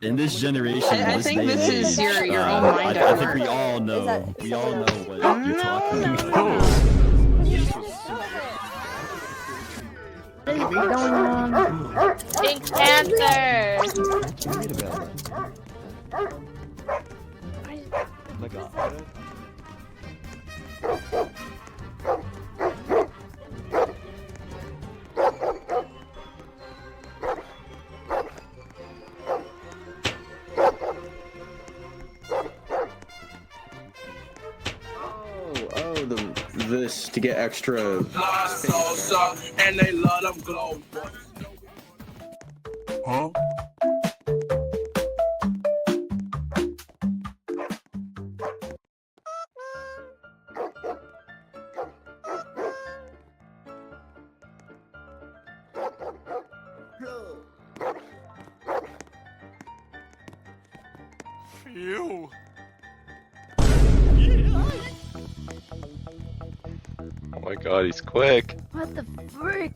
In this generation, I this think day this and is age, your own mind I at think we work. all know. We all know what you're talking about. What is going on? Pink Panther! Read about it. Oh my god. This to get extra. And they love them glow. Huh? Phew. Oh my god, he's quick. What the frick?